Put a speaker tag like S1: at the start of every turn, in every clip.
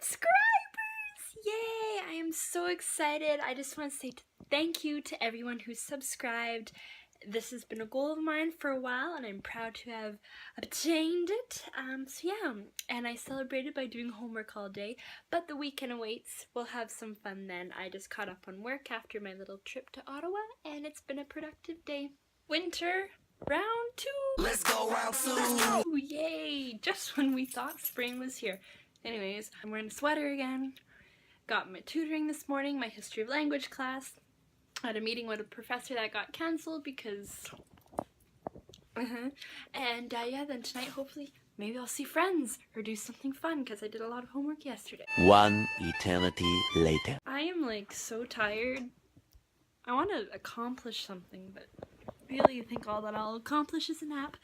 S1: subscribers! Yay! I am so excited. I just want to say thank you to everyone who's subscribed. This has been a goal of mine for a while and I'm proud to have obtained it. So yeah, and I celebrated by doing homework all day, but the weekend awaits. We'll have some fun then. I just caught up on work after my little trip to Ottawa and it's been a productive day. Winter round 2!
S2: Let's go round 2!
S1: Oh, yay! Just when we thought spring was here. Anyways, I'm wearing a sweater again. Got my tutoring this morning, my history of language class. I had a meeting with a professor that got cancelled because... And yeah, then tonight hopefully maybe I'll see friends or do something fun because I did a lot of homework yesterday.
S2: One eternity later.
S1: I am like so tired. I want to accomplish something, but really I think all that I'll accomplish is a nap.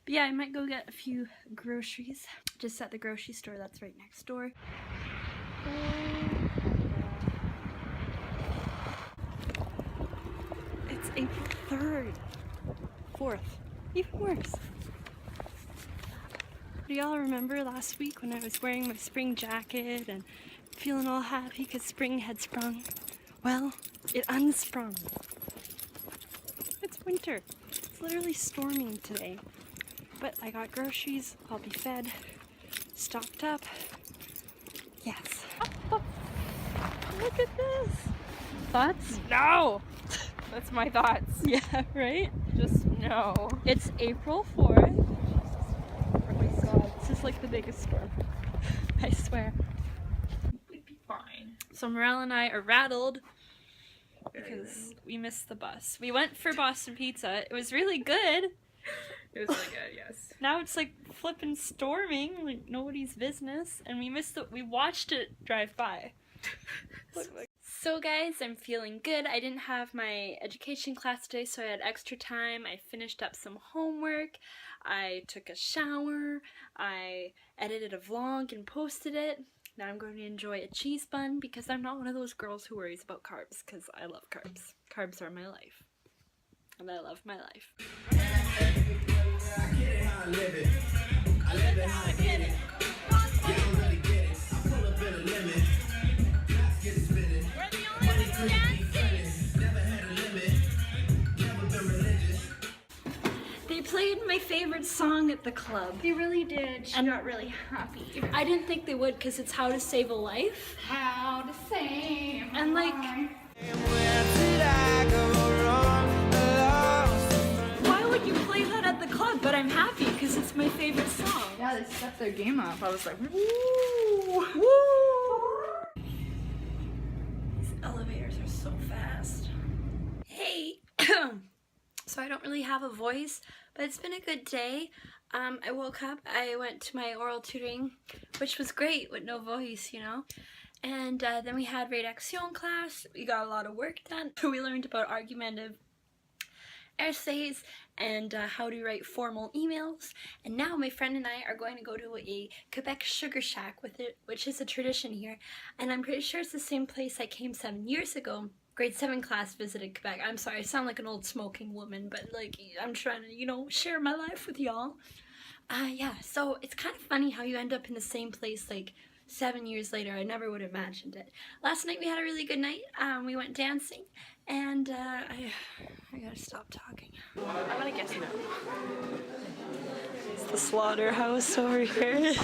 S1: But yeah, I might go get a few groceries just at the grocery store that's right next door. It's April 3rd, 4th, even worse. Do y'all remember last week when I was wearing my spring jacket and feeling all happy because spring had sprung? Well, it unsprung. It's winter. It's literally storming today. But I got groceries, I'll be fed, stocked up. Yes. Look at this! Thoughts? No! That's my thoughts. Yeah, right? Just no. It's April 4th. Oh my god, this is like the biggest storm. I swear.
S3: We'd be fine.
S1: So Mirela and I are rattled because we missed the bus. We went for Boston Pizza. It was really good.
S3: It was really good, yes.
S1: Now it's like flippin' storming, like nobody's business, and we missed we watched it drive by. So guys, I'm feeling good. I didn't have my education class today, so I had extra time. I finished up some homework. I took a shower. I edited a vlog and posted it. Now I'm going to enjoy a cheese bun because I'm not one of those girls who worries about carbs because I love carbs. Carbs are my life. And I love my life.
S4: I get it how I live it. I live it how I get it. You don't really get it. I pull up in a limit. Let's get it spinning.
S1: We're the only ones dancing.
S4: Never had a limit. Never been religious.
S1: They played my favorite song at the club.
S3: They really did. She got really happy.
S1: I didn't think they would because it's How to Save a Life.
S3: How to say.
S1: And like...
S2: Where did I go wrong?
S1: Why would you play that at the club? But I'm happy because it's my favorite song.
S3: Yeah, they stepped their game up. I was like, woo!
S1: Woo! These elevators are so fast. Hey! So I don't really have a voice, but it's been a good day. I woke up, I went to my oral tutoring, which was great with no voice, you know. And then we had rédaction class. We got a lot of work done. We learned about argumentative essays and how to write formal emails. And now my friend and I are going to go to a Quebec sugar shack with it, which is a tradition here. And I'm pretty sure it's the same place I came 7 years ago. Grade 7 class visited Quebec. I'm sorry, I sound like an old smoking woman, but like I'm trying to, you know, share my life with y'all. Yeah, so it's kind of funny how you end up in the same place like 7 years later. I never would have imagined it. Last night we had a really good night. We went dancing, and I gotta stop talking. I'm gonna guess now. It's the slaughterhouse over here.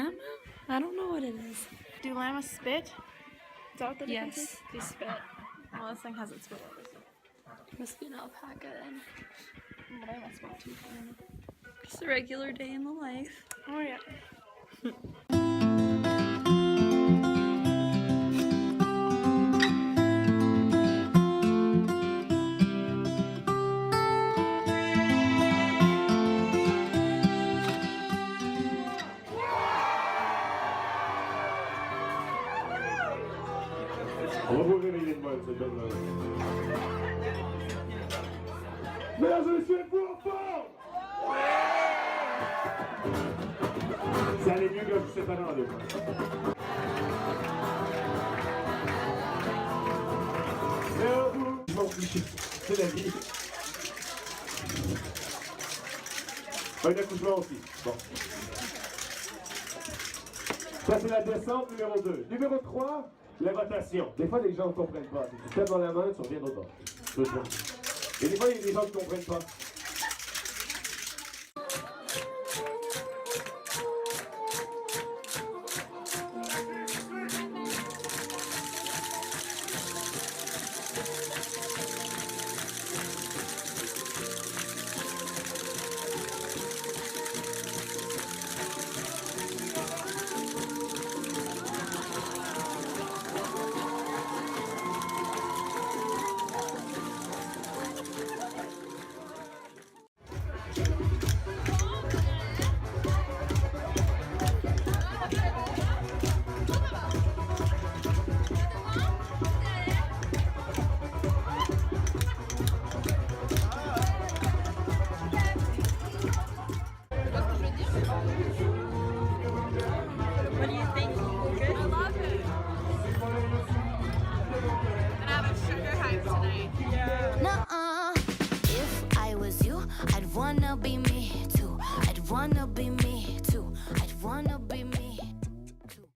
S1: llama? I don't know what it is.
S3: Do llamas spit? Is that what the difference is?
S1: Yes, they spit.
S3: Well, this thing hasn't spit over.
S1: Must be an alpaca then.
S3: But I must spit too.
S1: Just a regular day in the life.
S3: Oh yeah.
S5: On va vous réveiller de moi, cette belle-là. Mesdames et messieurs, êtes-vous en forme? Ça allait mieux que je vous séparais en deux. Mais vous, je m'en fiche. C'est la vie. Un accouchement aussi. Bon. Ça, c'est la descente numéro 2. Numéro 3, la rotation. Des fois, les gens ne comprennent pas. Si tu tapes dans la main, tu reviens d'autre bord. Et des fois, il y a des gens qui ne comprennent pas.
S1: What do you think? Good?
S3: I love it. Gonna have a sugar hike tonight.
S6: Nuh-uh. If I was you, I'd wanna be